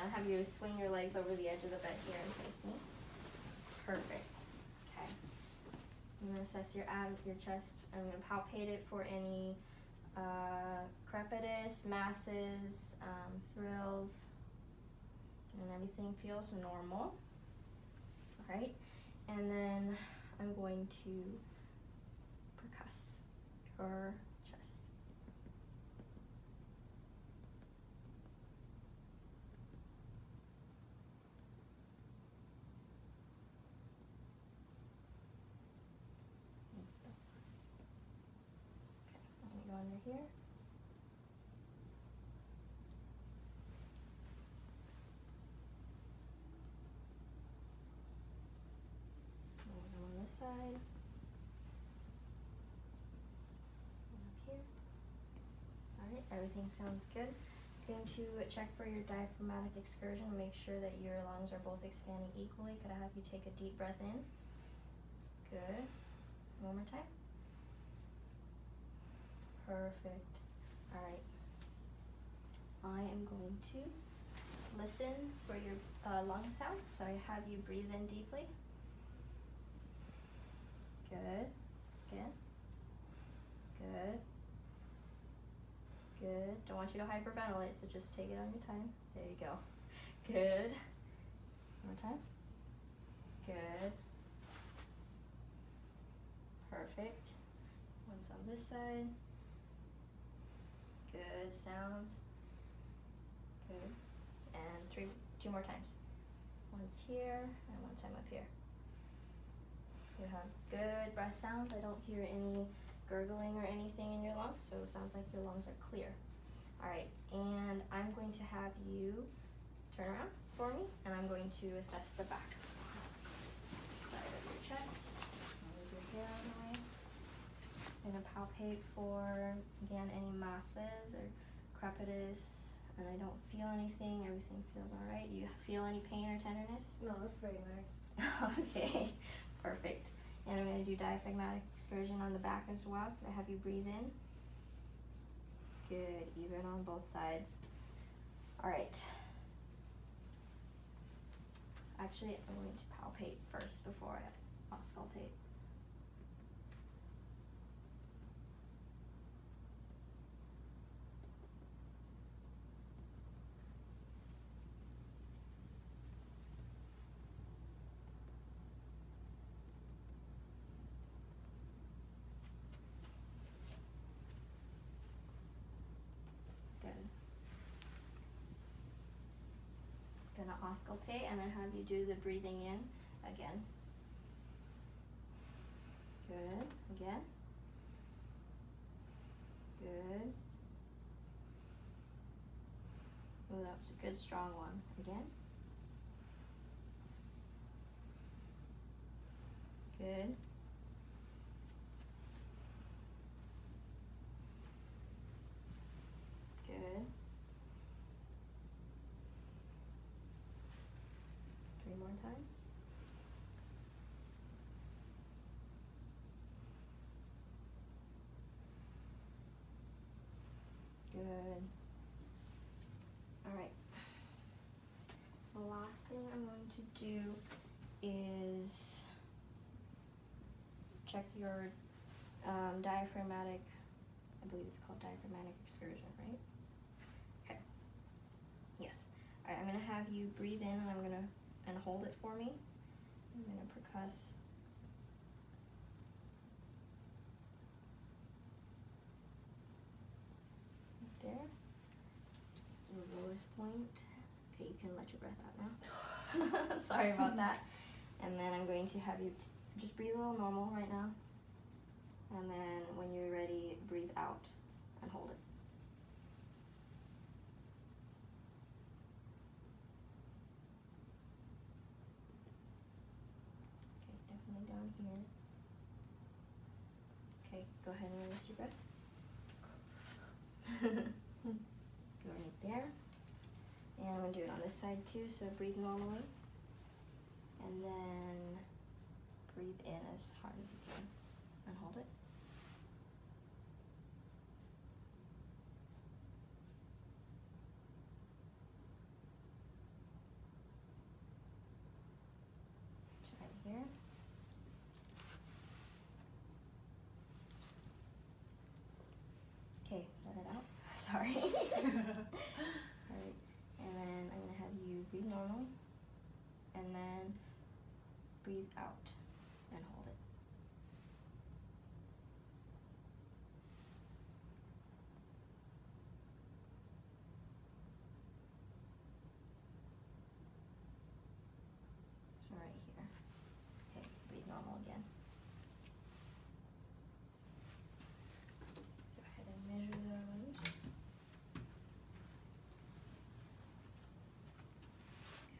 I'll have you swing your legs over the edge of the bed here and face me. Perfect. Okay. I'm going to assess your abs, your chest. I'm going to palpate it for any crepitus, masses, thrills, and everything feels normal. All right. And then I'm going to percuss your chest. Go under here. And go on this side. And up here. Alright, everything sounds good. Going to check for your diaphragmatic excursion and make sure that your lungs are both expanding equally. Could I have you take a deep breath in? Good. One more time. Perfect. All right. I am going to listen for your lung sound. So I have you breathe in deeply. Good. Good. Good. Good. Don't want you to hyperventilate, so just take it on your time. There you go. Good. One more time. Good. Perfect. Once on this side. Good sounds. Good. And two more times. Once here and one time up here. You have good breath sounds. I don't hear any gurgling or anything in your lungs, so it sounds like your lungs are clear. All right, and I'm going to have you turn around for me, and I'm going to assess the back side of your chest. Move your hair out of the way. I'm going to palpate for, again, any masses or crepitus, and I don't feel anything. Everything feels all right. Do you feel any pain or tenderness? No, that's very nice. Okay, perfect. And I'm going to do diaphragmatic excursion on the back as well. Can I have you breathe in? Good, even on both sides. All right. Actually, I'm going to palpate first before I auscultate. Gonna auscultate. I'm gonna have you do the breathing in again. Good. Again. Good. Oh, that was a good strong one. Again. Good. Good. 3 more times. Good. All right. The last thing I'm going to do is check your diaphragmatic, I believe it's called diaphragmatic excursion, right? Okay. Yes. All right, I'm gonna have you breathe in and I'm gonna hold it for me. I'm gonna percuss. Right there. The lowest point. Okay, you can let your breath out now. Sorry about that. And then I'm going to have you just breathe a little normal right now. And then when you're ready, breathe out and hold it. Okay, definitely down here. Okay, go ahead and release your breath. Go right there. And I'm going to do it on this side too, so breathe normally. And then breathe in as hard as you can and hold it. Sorry. Alright, and then I'm gonna have you breathe normal, and then breathe out and hold it. So right here. Okay, breathe normal again. Go ahead and measure those.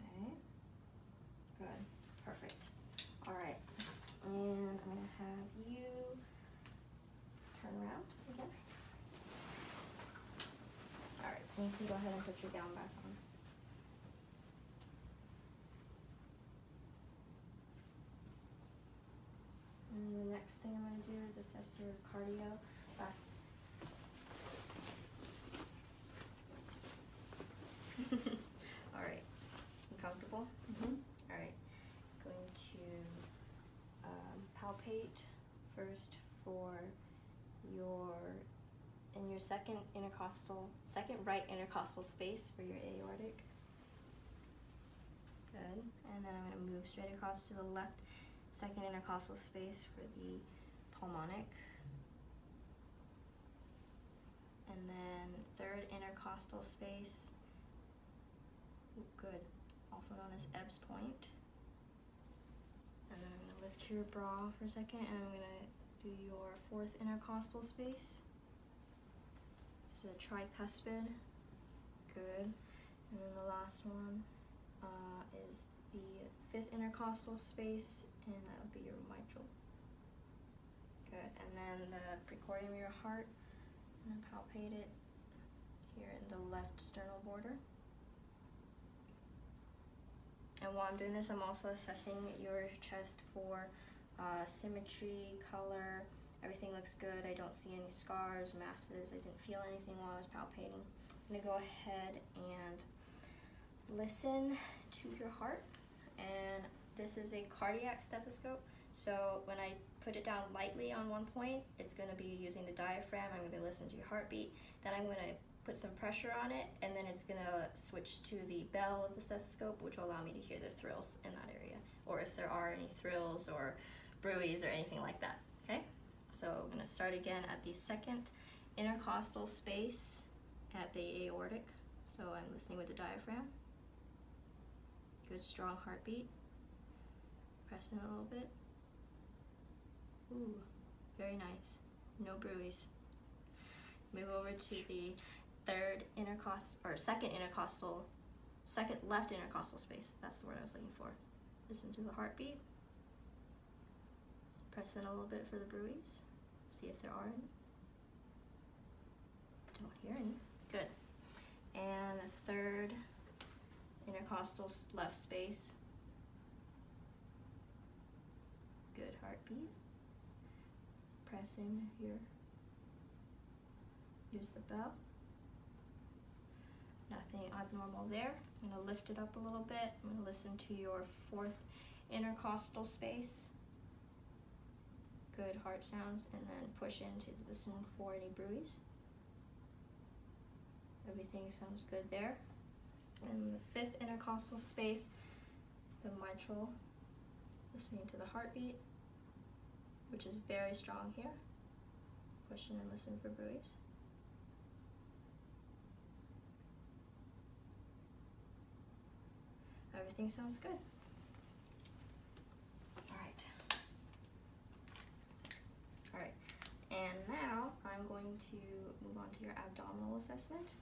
Okay. Good. Perfect. Alright. And I'm going to have you turn around again. Alright, and you can go ahead and put your gown back on. And the next thing I'm going to do is assess your cardio. Alright, you comfortable? Mm-hmm. Alright, going to palpate first for your second right intercostal space for your aortic. Good. And then I'm going to move straight across to the left second intercostal space for the pulmonic. And then third intercostal space. Good. Also known as Ebb's point. And then I'm going to lift your bra for a second, and I'm going to do your fourth intercostal space. So the tricuspid. Good. And then the last one is the fifth intercostal space, and that would be your mitral. Good. And then the precordium of your heart. I'm going to palpate it here in the left sternal border. And while I'm doing this, I'm also assessing your chest for symmetry, color. Everything looks good. I don't see any scars, masses. I didn't feel anything while I was palpating. I'm going to go ahead and listen to your heart. And this is a cardiac stethoscope. So when I put it down lightly on one point, it's going to be using the diaphragm. I'm going to be listening to your heartbeat. Then I'm going to put some pressure on it, and then it's going to switch to the bell of the stethoscope, which will allow me to hear the thrills in that area, or if there are any thrills or bruits or anything like that. Okay, so I'm going to start again at the second intercostal space at the aortic. So I'm listening with the diaphragm. Good strong heartbeat. Press in a little bit. Ooh, very nice. No bruits. Move over to the second left intercostal space. That's the word I was looking for. Listen to the heartbeat. Press in a little bit for the bruits. See if there are any. Don't hear any. Good. And the third intercostal left space. Good heartbeat. Press in here. Use the bell. Nothing abnormal there. I'm going to lift it up a little bit. I'm going to listen to your fourth intercostal space. Good heart sounds, and then push in to listen for any bruits. Everything sounds good there. And the fifth intercostal space is the mitral. Listening to the heartbeat, which is very strong here. Push in and listen for bruits. Everything sounds good. Alright. Alright. And now I'm going to move on to your abdominal assessment.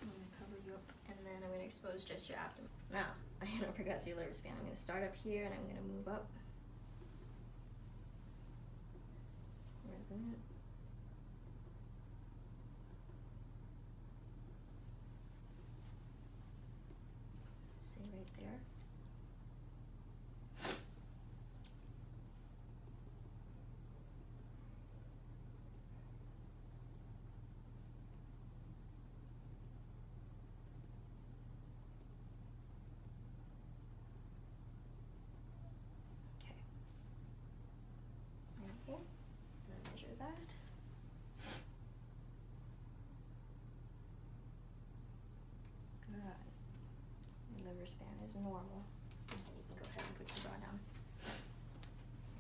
I'm going to cover you up, and then I'm going to expose just your abdomen. Now, I forgot your liver span. I'm going to start up here, and I'm going to move up. Resonant. See right there. Okay. Right here. I'm going to measure that. liver span is normal. You can go ahead and put your bra down.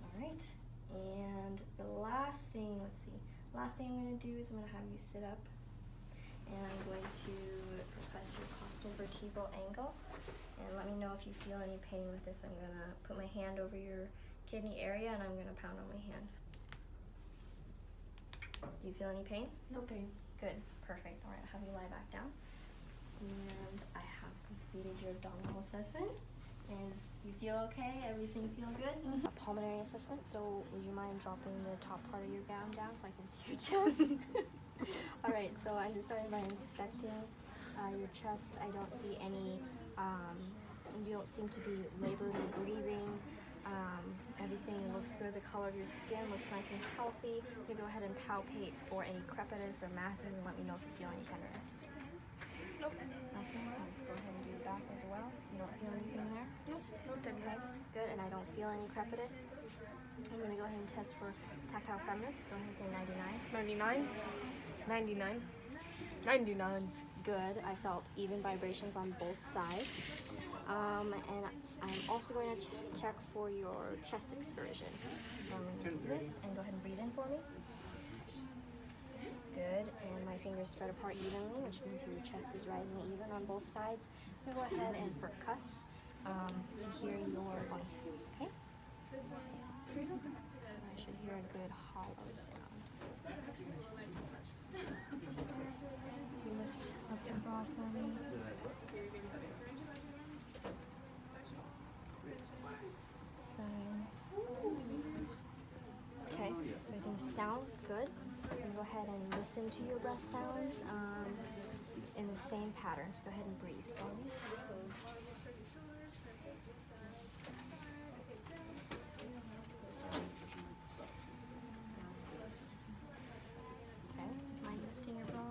All right, and the last thing, let's see. Last thing I'm going to do is I'm going to have you sit up, and I'm going to press your costal vertebral angle, and let me know if you feel any pain with this. I'm going to put my hand over your kidney area, and I'm going to pound on my hand. Do you feel any pain? No pain. Good, perfect. All right, I'll have you lie back down. And I have completed your abdominal assessment. You feel okay? Everything feel good? Mm-hmm. A pulmonary assessment, so would you mind dropping the top part of your gown down so I can see your chest? All right, so I'm just starting by inspecting your chest. I don't see any, you don't seem to be labored or breathing. Everything looks good. The color of your skin looks nice and healthy. You can go ahead and palpate for any crepitus or masses and let me know if you feel any tenderness. Nope. Nothing? Go ahead and do the back as well. You don't feel anything there? Nope. No tenderness. Okay, good. And I don't feel any crepitus. I'm going to go ahead and test for tactile firmness. Go ahead and say 99. 99. 99. 99. Good. I felt even vibrations on both sides. And I'm also going to check for your chest excursion. So I'm going to do this and go ahead and breathe in for me. Good. And my fingers spread apart evenly, which means your chest is rising even on both sides. I'm going to go ahead and percuss to hear your lung sounds, okay? I should hear a good hollow sound. You lift up your bra for me. Okay, everything sounds good. And go ahead and listen to your breath sounds in the same patterns. Go ahead and breathe for me. Okay, mind lifting your bra?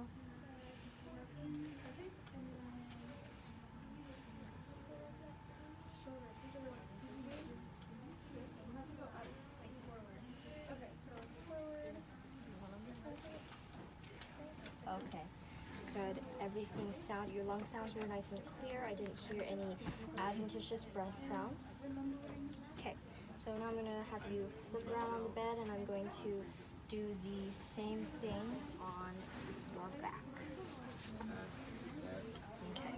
Okay, good. Everything your lung sounds were nice and clear. I didn't hear any adventitious breath sounds. Okay, so now I'm going to have you flip around on the bed and I'm going to do the same thing on your back. Okay.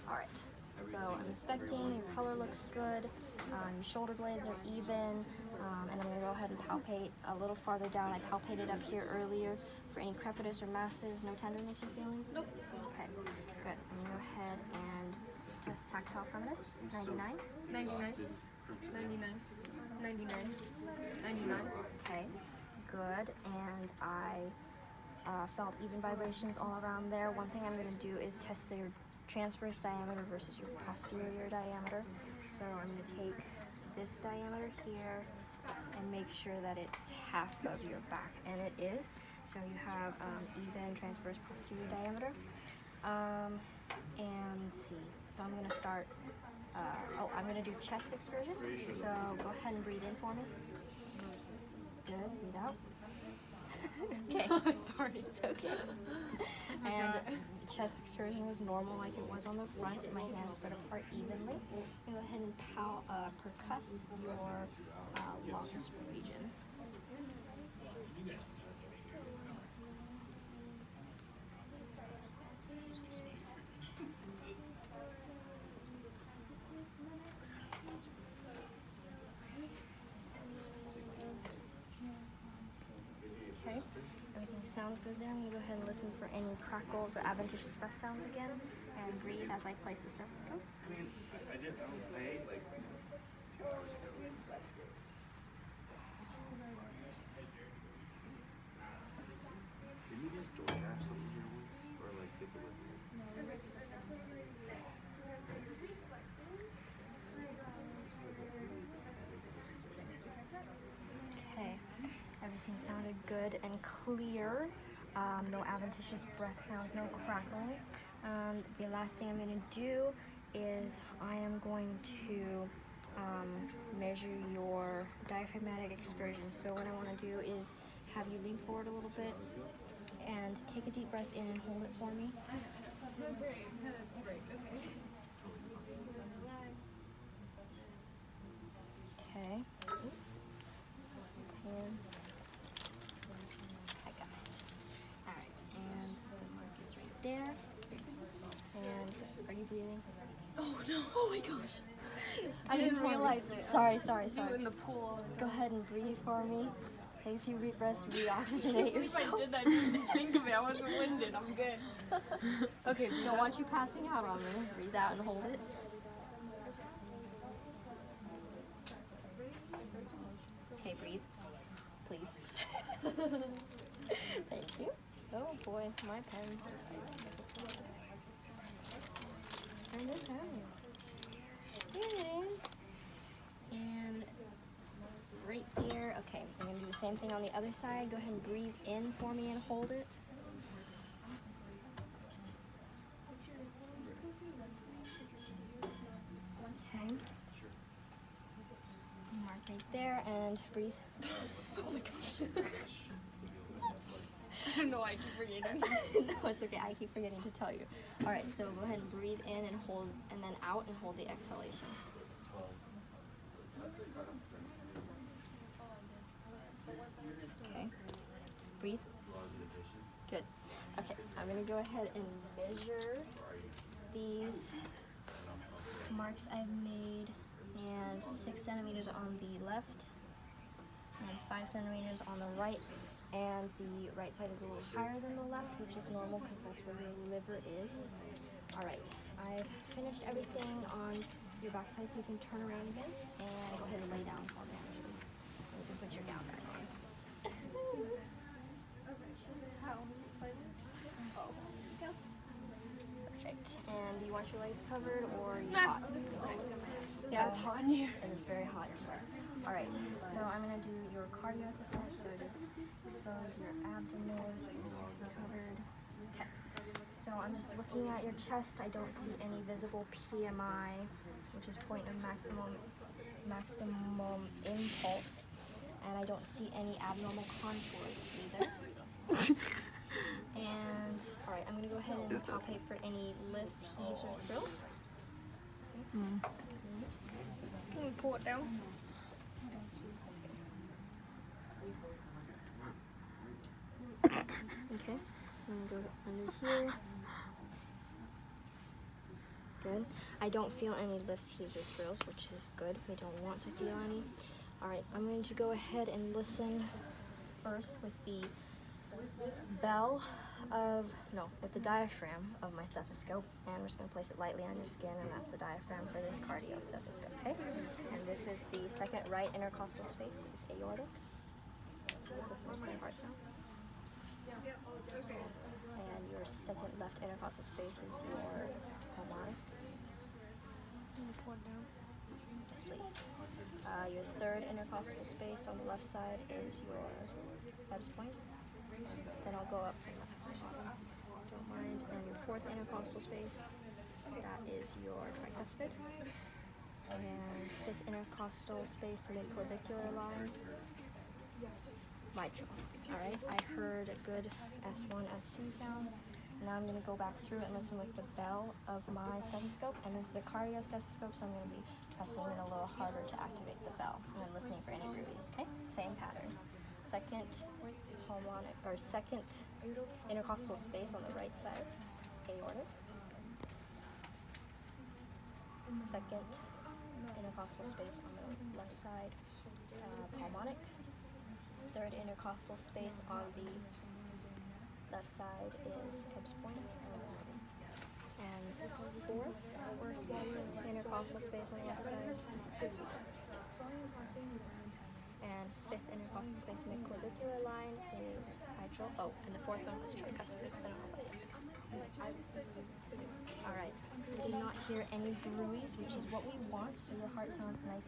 All right. So I'm inspecting, your color looks good, your shoulder blades are even, and I'm going to go ahead and palpate a little farther down. I palpated up here earlier for any crepitus or masses. No tenderness you're feeling? Nope. Okay, good. I'm going to go ahead and test tactile firmness. 99? 99. 99. 99. 99. Okay, good. And I felt even vibrations all around there. One thing I'm going to do is test your transverse diameter versus your posterior diameter. So I'm going to take this diameter here and make sure that it's half of your back, and it is. So you have even transverse posterior diameter. And let's see. So I'm going to start. I'm going to do chest excursion. So go ahead and breathe in for me. Good. Breathe out. Okay. Sorry. It's okay. And the chest excursion was normal like it was on the front. My hands spread apart evenly. You go ahead and percuss your lungs region. Okay, everything sounds good there. I'm going to go ahead and listen for any crackles or adventitious breath sounds again, and breathe as I place the stethoscope. I mean, I ate like 2 hours ago. Didn't you guys DoorDash something here once? Or like get delivery? Okay, everything sounded good and clear. No adventitious breath sounds, no crackling. The last thing I'm going to do is I am going to measure your diaphragmatic excursion. So what I want to do is have you lean forward a little bit and take a deep breath in and hold it for me. No break. Break. Okay. there. And are you breathing? Oh no! Oh my gosh! I didn't realize it. Sorry. You in the pool. Go ahead and breathe for me. Take a few deep breaths, reoxygenate If I yourself. did that, I didn't think of it. I wasn't winded. I'm good. Okay, Don't want you passing out on me. Breathe out and hold it. Okay, breathe. Please. Thank you. Oh boy, my pen decided. And it has. Here it is. And right there. Okay, I'm gonna do the same thing on the other side. Go ahead and breathe in for me and hold it. Okay. Mark right there and breathe. Oh my gosh. I don't know why I keep forgetting. No, it's okay. I keep forgetting to tell you. All right, so go ahead and breathe in and hold, and then out and hold the exhalation. Okay. Breathe. Good. Okay, I'm gonna go ahead and measure these marks I've made, and 6 centimeters on the left, and 5 centimeters on the right. And the right side is a little higher than the left, which is normal because that's where your liver is. All right, I've finished everything on your back side, so you can turn around again and go ahead and lay down for me, actually. And you can put your gown back on. How? Oh. Go. Perfect. And do you want your legs covered or are you Nah. hot? Yeah, it's hot in here. And it's very hot in here. All right, so I'm gonna do your cardio assessment, so just expose your abdomen, so covered. Okay, so I'm just looking at your chest. I don't see any visible PMI, which is point of maximum impulse, and I don't see any abnormal contours either. And all right, I'm gonna go ahead and palpate for any lifts, heaves, or thrills. Can we pull it down? Okay, I'm gonna go under here. Good. I don't feel any lifts, heaves, or thrills, which is good. We don't want to feel any. All right, I'm going to go ahead and listen first with the with the diaphragm of my stethoscope, and we're just going to place it lightly on your skin, and that's the diaphragm for this cardio stethoscope, okay? And this is the second right intercostal space, it's aortic. Listen to the heart sound. And your second left intercostal space is your pulmonary. Can we pull it down? Yes, please. Your third intercostal space on the left side is your Ebbs point. Then I'll go up from left to bottom. Don't mind. And your fourth intercostal space, that is your tricuspid. And fifth intercostal space, midclavicular line, mitral. All right. I heard a good S1, S2 sounds. Now I'm going to go back through and listen with the bell of my stethoscope. And this is a cardio stethoscope, so I'm going to be pressing it a little harder to activate the bell. And then listening for any groovies, okay? Same pattern. Second intercostal space on the right side, aortic. Second intercostal space on the left side, pulmonic. Third intercostal space on the left side is Ebbs point. And fourth intercostal space on the left side. And fifth intercostal space midclavicular line is mitral. Oh, and the fourth one was tricuspid. I don't know if I said that. All right. We did not hear any groovies, which is what we want, so your heart sounds nice